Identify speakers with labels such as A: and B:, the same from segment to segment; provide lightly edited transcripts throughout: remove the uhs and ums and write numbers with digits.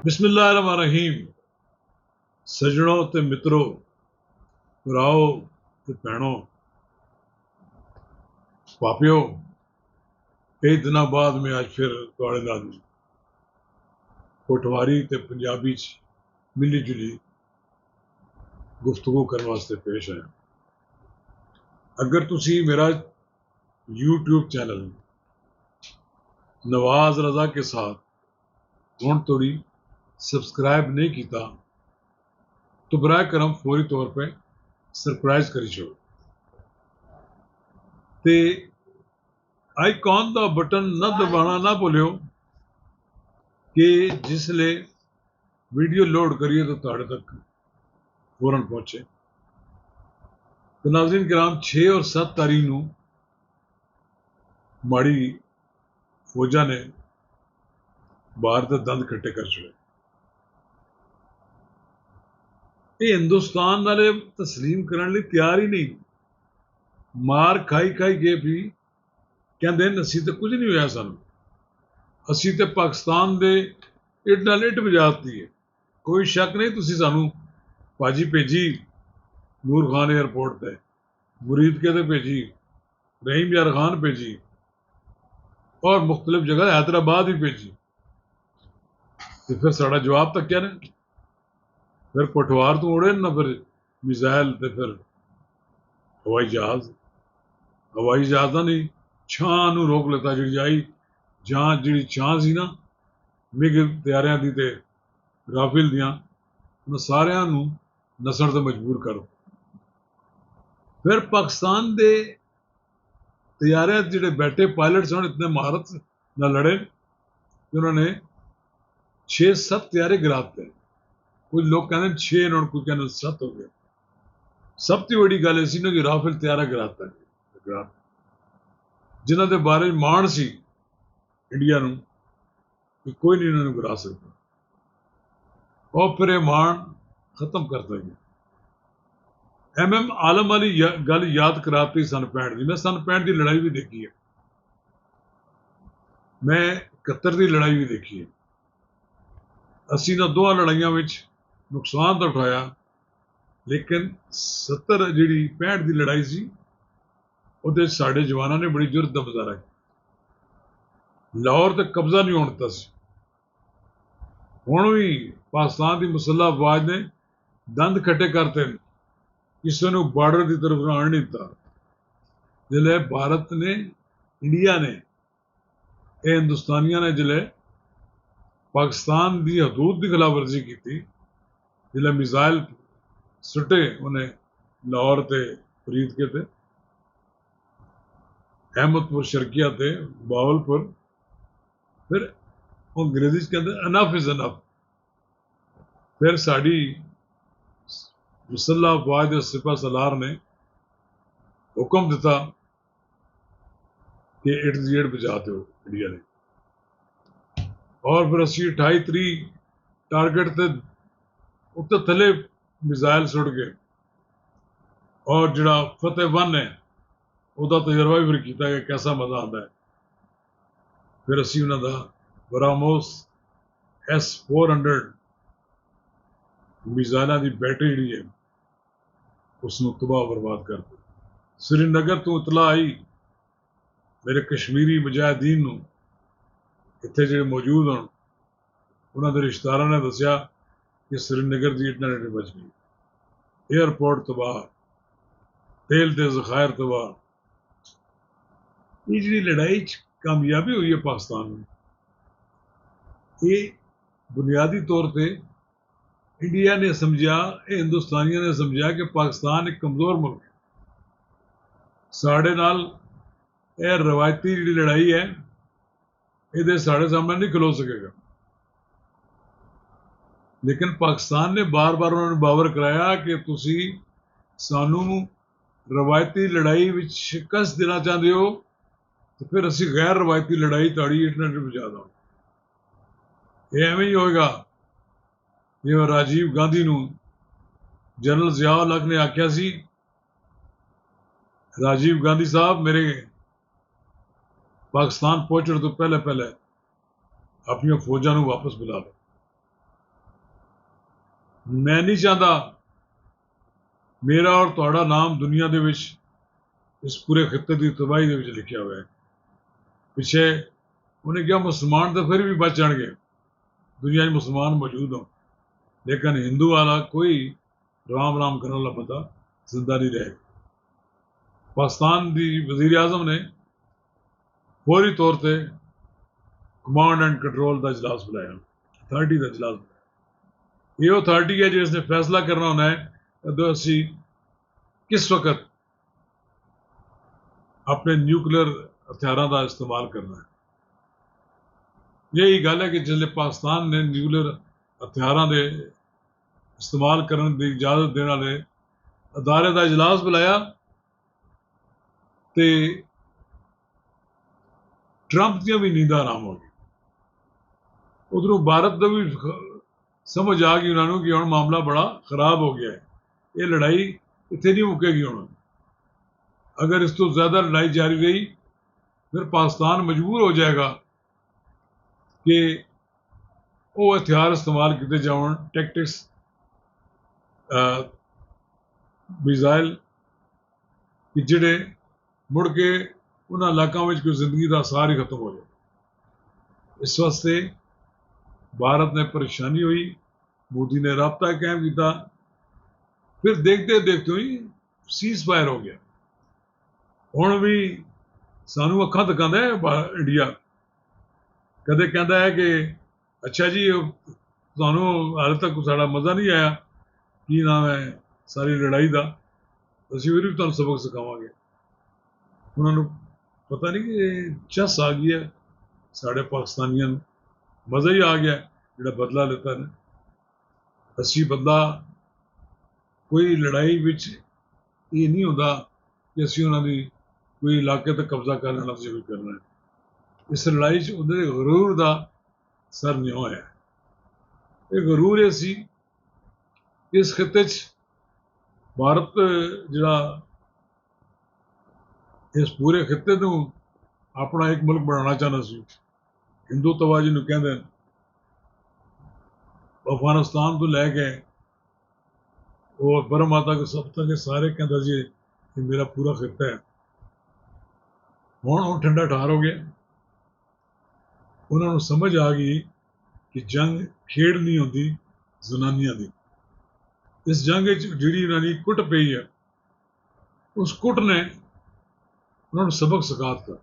A: बिस्मिल्लाहिर्रहमानिर्रहीम। सजनों ते मित्रों, भराओ ते भैनों, पापियो, कई दिनों बाद मैं आज फिर तुहाडे नाल कोटवारी ते पंजाबी च मिली जुली गुफ्तगू करने वास्ते पेश आया। अगर तुसी मेरा यूट्यूब चैनल नवाज रजा के साथ हुण तोड़ी सब्सक्राइब नहीं किया तो बराए करम फौरी तौर पर सरप्राइज करी छोड़ो ते आइकॉन का बटन न दबाना ना भूलियो कि जिसले वीडियो लोड करिए तो तुहाडे तक फौरन पहुंचे। तो नाज़रीन किराम, 6 और 7 तारीख नूं माड़ी फौजा ने बाहर दे दंद खट्टे कर छड़े। ये हिंदुस्तान वाले तस्लीम करने लई तैयार ही नहीं। मार खाई खाई के भी कहंदे असीं ते कुछ नहीं होया, सानूं असीं ते पाकिस्तान दे इट नाल इट वजाती है। कोई शक नहीं, तुसीं सानूं भाजी भेजी नूर खान एयरपोर्ट ते, मुरीद के ते भेजी, रहीम यार खान भेजी और मुख्तलिफ जगह हैदराबाद भी भेजी। तो फिर साड़ा जवाब तक क्या ने? फिर पटवार तो उड़े ना, फिर मिसाइल ते फिर हवाई जहाज नहीं छां नूं रोक लेता। जी आई जी छां सी ना मिग तैयारियां दी ते राफेल दियां, उन्हें सारियां नूं नसण ते मजबूर करो। फिर पाकिस्तान दे तैयारे जिहड़े बैठे पायलट सन इतने महारत न लड़े कि उन्होंने 6-7 तैयारे गिराते। कुछ लोग कहते 6, उन्होंने कुछ कहते 7 हो गए। सब तो बड़ी गल ऐसी ना कि राफेल तैयारा गिराता है, जिन्हों के बारे माण सी इंडिया नूं कि कोई नहीं उन्होंने गिरा सकता, और फिर यह माण खत्म करता गया। MM आलम वाली गल याद कराती सन 65 की। मैं सन 65 की लड़ाई भी देखी है, मैं 71 की लड़ाई भी देखी है। असी ना दोवां लड़ाइयां विच नुकसान तो उठाया, लेकिन 70 जी 65 की लड़ाई सी उहदे साडे जवानों ने बड़ी जुरत का मुजाहरा किया। लाहौर तक कब्जा नहीं होने दिता सी। हुण भी पाकिस्तान की मुसल्ह अफवाज ने दंद खट्टे करते हैं, किसी ने बार्डर की तरफ आने नहीं दिता। जिले भारत ने, इंडिया ने, हिंदुस्तानियों ने जिले पाकिस्तान की हदूद की खिलाफवर्जी की, जिले मिसाइल सुटे उन्हें लाहौर ते फरीद के ते अहमदपुर शर्किया ते बावलपुर, फिर अंग्रेजी कहते अनफ इज अनफ। फिर साड़ी मुसल्ह अफवाज सिपा सलार ने हुक्म दिता कि इट दी एड बचा दो इंडिया ने, और फिर असी 28-30 टारगेट ते उत्ते थले मिसाइल सुट गए, और जिहड़ा फतेह 1 है उसका तजर्बा भी फिर किया कि कैसा मजा आता है। फिर असी उन्हों का ब्राह्मोस S-400 मिसाइलों की बैटरी जी है उसनों तबाह बर्बाद कर दिया। श्रीनगर तो इतला आई मेरे कश्मीरी मुजाहिदीन नूं, इत्थे जिहड़े मौजूद होण, उन्होंने रिश्तेदारों ने दसिया कि श्रीनगर की इंटरनेट बच गई, एयरपोर्ट तबाह, तेल के जखायर तबाह। ये जी लड़ाई कामयाबी हुई है पाकिस्तान में, ये बुनियादी तौर पर इंडिया ने समझा, हिंदुस्तानियों ने समझा कि पाकिस्तान एक कमजोर मुल्क है, साढ़े नाल यह रवायती जी लड़ाई है ये साढ़े सामने नहीं खलो सकेगा। लेकिन पाकिस्तान ने बार बार उन्होंने बावर कराया कि तुसी सानू रवायती लड़ाई में शिकस्त देना चाहते हो तो फिर असी गैर रवायती लड़ाई ताड़ी इंटरनेट बचा दो। ये एवं ही होएगा जिवें राजीव गांधी नूं जनरल जिया ने आख्या सी, राजीव गांधी साहब मेरे पाकिस्तान पहुंचने तो पहले पहले अपनी फौजा नूं वापस बुला लो। मैं नहीं चाहता मेरा और ਤੁਹਾਡਾ ਨਾਮ ਦੁਨੀਆ ਦੇ ਵਿੱਚ ਇਸ ਪੂਰੇ ਖਿੱਤੇ ਦੀ ਤਬਾਹੀ ਦੇ ਵਿੱਚ ਲਿਖਿਆ ਹੋਇਆ ਹੈ। ਪਿੱਛੇ ਉਹਨੇ ਕਿਹਾ ਮੁਸਲਮਾਨ ਤਾਂ ਫਿਰ ਵੀ ਬਚ ਜਾਣਗੇ, ਦੁਨੀਆ 'ਚ ਮੁਸਲਮਾਨ ਮੌਜੂਦ ਹੋਣ, ਲੇਕਿਨ ਹਿੰਦੂ ਵਾਲਾ ਕੋਈ ਰਾਮ ਰਾਮ ਕਰਨ ਵਾਲਾ ਬੰਦਾ ਜ਼ਿੰਦਾ ਨਹੀਂ ਰਹੇ। ਪਾਕਿਸਤਾਨ ਦੀ ਵਜ਼ੀਰ ਆਜ਼ਮ ਨੇ ਫੌਰੀ ਤੌਰ ਤੇ ਕਮਾਂਡ ਐਂਡ ਕੰਟਰੋਲ ਦਾ ਇਜਲਾਸ ਬੁਲਾਇਆ, ਅਥਾਰਟੀ ਦਾ ਇਜਲਾਸ ਬੁਲਾਇਆ। ਇਹ ਅਥਾਰਟੀ ਹੈ ਜਿਸ ਨੇ ਫੈਸਲਾ ਕਰਨਾ ਹੁੰਦਾ ਹੈ ਜਦੋਂ ਅਸੀਂ ਕਿਸ ਵਕਤ ਆਪਣੇ ਨਿਊਕਲੀਅਰ ਹਥਿਆਰਾਂ ਦਾ ਇਸਤੇਮਾਲ ਕਰਨਾ ਹੈ। यही गल है कि जिसले पाकिस्तान ने न्यूक्लियर हथियारों के इस्तेमाल करने की इजाजत देने वाले अदारे का इजलास बुलाया तो ट्रंप दी भी नींद आराम हो गई। उधरों भारत का भी समझ आ गई उन्होंने कि हुण मामला बड़ा खराब हो गया है, ये लड़ाई इत्थे नहीं मुकेगी। हुण अगर इस तो ज़्यादा लड़ाई जारी रही फिर पाकिस्तान मजबूर हो जाएगा कि वो हथियार इस्तेमाल किए जान, टैक्टिक्स, मिसाइल कि जिहड़े मुड़ के उन्होंने इलाकों में कोई जिंदगी का सार ही खत्म हो जाए। इस वास्ते भारत ने परेशानी हुई, मोदी ने राबता कायम किया, फिर देखते देखते ही सीज फायर हो गया। हुण भी सानू अखां दिखांदा है इंडिया, कदे कहता है कि अच्छा जी तुहानू हाले तक साड़ा मज़ा नहीं आया, की नाम है सारी लड़ाई का, असीं फिर भी तुहानू सबक सिखावांगे। उन्होंने पता नहीं कि चस आ गई है साढ़े पाकिस्तानियों, मज़ा ही आ गया जिहड़ा बदला लेता ने। असीं बदला कोई लड़ाई विच ये नहीं होंदा कि असीं उन्हां दी कोई इलाके तक कब्जा कर लेना तुसीं कोई करना है। इस लड़ाई च उहदे गरूर का सर नहीं होया। ये गरूर ये सी इस खिते च भारत जिहड़ा इस पूरे खिते नूं अपना एक मुल्क बनाना चाहता सी, हिंदुत्ववाद जिहनूं कहंदे ने, अफगानिस्तान तो लैके और बरमाता के सब तक सारे कहता जी ये मेरा पूरा खिता है। हुण ठंडा ठार हो गया, उन्होंने समझ आ गई कि जंग खेड़ नहीं होती जनानियां दी। इस जंग जी उन्होंने कुट पई है, उस कुट ने उन्होंने सबक सिखाता।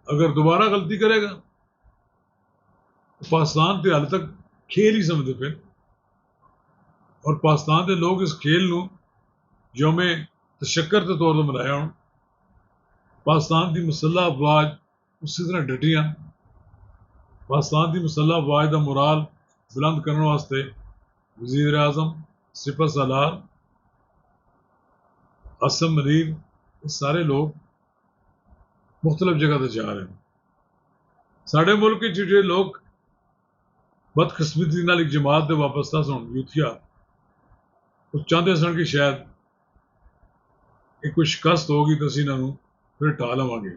A: अगर दोबारा गलती करेगा तो पाकिस्तान के हाल तक खेल ही समझते पे, और पाकिस्तान के लोग इस खेल नूं यौमे तशक्कर के तौर पर मनाया। हुण पाकिस्तान की मुसल्ह अफवाज उसी तरह डटियां। पाकिस्तान की मुसल्ह अफवाज का मुराल बुलंद करने वास्ते वज़ीर आज़म, सिपह सालार, असम मनीर, ये सारे लोग मुख्तलिफ जगह पर जा रहे हैं। साढ़े मुल्क जो लोग बदकिस्मती नाल एक जमात के वाबस्ता सन, यूथिया, वो चाहते सन कि शायद एक कोई शिकस्त होगी तो असीं इन्हां नूं फिर ढा लवांगे।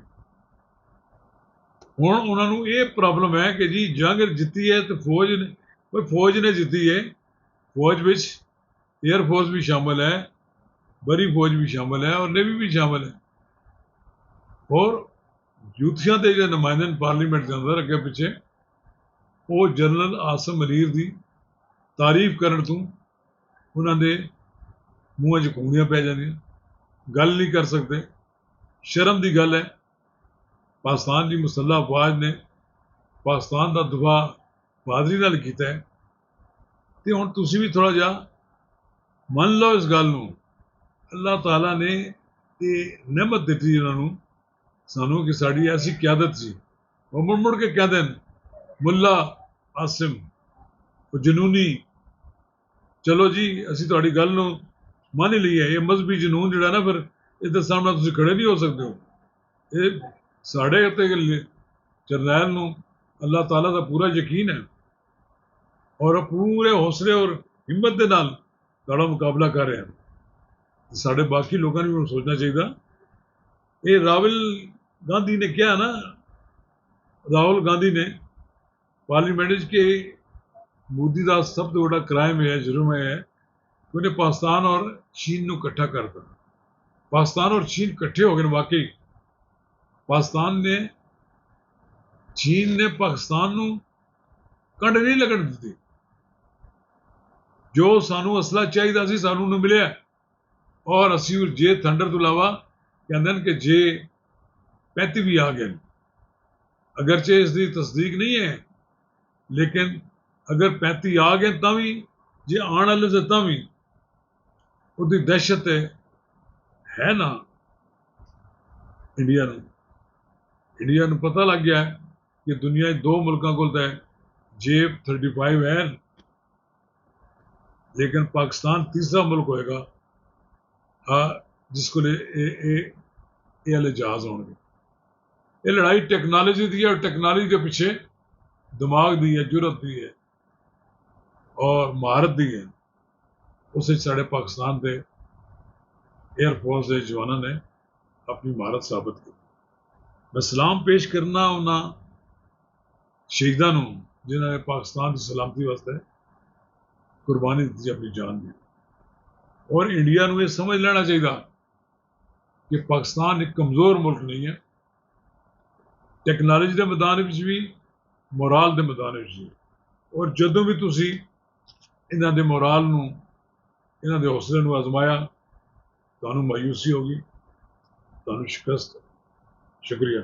A: हुण उन्होंने ये प्रॉब्लम है कि जी जंग जित्ती है तो फौज ने जित्ती है। फौज में एयरफोर्स भी शामिल है, बरी फौज भी शामिल है और नेवी भी शामिल है। और यूथिया के जो नुमाइंदे पार्लीमेंट के अंदर अगे पिछे वो जनरल आसम मनीर की तारीफ करने तो उन्होंने मूँह च कूड़ियाँ पै जांदियां, गल नहीं कर सकते। शर्म की गल है। पाकिस्तान की मुसल्ह अफवाज ने पाकिस्तान का दफा बहादरी नाल कीता है, तो हुण तुसीं भी थोड़ा जिहा मन लो इस गल नूं। अल्लाह ताला ने ये नेमत दी उन्होंने सानू कि साड़ी ऐसी क्यादत सी। वो मुड़ मुड़ के कहते हैं मुल्ला आसिम वो जनूनी, चलो जी असी तुहाडी गल नूं मान ही ली है। ये मजहबी जनून जिहड़ा ना फिर इहदे सामने तुसीं खड़े नहीं हो सकते हो। ये साढ़े ते जरनैल नूं अल्लाह ताला का पूरा यकीन है और पूरे हौसले और हिम्मत के नाल तुहाडा मुकाबला कर रहे हैं। साढ़े बाकी लोगों ने भी सोचना चाहिए। ये राहुल गांधी ने क्या ना, राहुल गांधी ने पार्लीमेंट के मोदी का सब तो बड़ा क्राइम है, जुर्म है ਉਹਨੇ ਪਾਕਿਸਤਾਨ ਔਰ ਚੀਨ ਨੂੰ ਇਕੱਠਾ ਕਰਤਾ। ਪਾਕਿस्तान और चीन इकट्ठे हो गए। वाकई पाकिस्तान ने चीन ने पाकिस्तान ਨੂੰ ਕੰਡ ਨਹੀਂ ਲੱਗਣ ਦਿੱਤੀ। ਜੋ ਸਾਨੂੰ ਅਸਲਾ ਚਾਹੀਦਾ ਸੀ ਸਾਨੂੰ ਨੂੰ ਮਿਲਿਆ। ਔਰ ਅਸੀਂ ਜੇ ਥੰਡਰ ਤੋਂ ਇਲਾਵਾ ਕਹਿੰਦੇ ਨੇ ਕਿ ਜੇ 35 ਵੀ ਆ ਗਏ, ਅਗਰਚੇ ਇਸ ਦੀ ਤਸਦੀਕ ਨਹੀਂ ਹੈ, ਲੇਕਿਨ ਅਗਰ 35 ਆ ਗਏ ਤਾਂ ਵੀ ਜੇ ਆਉਣ ਵਾਲੇ ਦੇ ਤਾਂ ਵੀ ਉਹਦੀ ਦਹਿਸ਼ਤ ਹੈ ਨਾ। ਇੰਡੀਆ ਨੂੰ ਪਤਾ ਲੱਗ ਗਿਆ ਕਿ ਦੁਨੀਆ ਦੇ 2 ਮੁਲਕਾਂ ਕੋਲ ਤਾਂ ਜੇਬ 35 ਹੈ, ਲੇਕਿਨ ਪਾਕਿਸਤਾਨ ਤੀਸਰਾ ਮੁਲਕ ਹੋਏਗਾ ਜਿਸ ਕੋਲ ਇਹ ਵਾਲੇ ਜਹਾਜ਼ ਹੋਣਗੇ। ਇਹ ਲੜਾਈ ਟੈਕਨੋਲੋਜੀ ਦੀ ਹੈ ਔਰ ਟੈਕਨੋਲੋਜੀ ਦੇ ਪਿੱਛੇ ਦਿਮਾਗ ਦੀ ਹੈ, ਜੁਰਤ ਦੀ ਹੈ ਔਰ ਮਹਾਰਤ ਦੀ ਹੈ। ਉਸ ਵਿੱਚ ਸਾਡੇ ਪਾਕਿਸਤਾਨ ਦੇ एयरफोर्स के जवानों ने अपनी महारत साबित की। मैं सलाम पेश करना उन्होंने शहीदों को जिन्होंने पाकिस्तान की सलामती वास्ते कुर्बानी दी, अपनी जान दी। और इंडिया को यह समझ लेना चाहिए कि पाकिस्तान एक कमज़ोर मुल्क नहीं है। टैक्नोलॉजी के मैदान में भी, मोराल के मैदान में भी। और जदों भी तुसी इन्हां दे मोराल नूं, इन्हां दे हौसले नूं आजमाया, ਤੁਹਾਨੂੰ ਮਾਯੂਸੀ ਹੋगी, ਤੁਹਾਨੂੰ शिकस्त। शुक्रिया।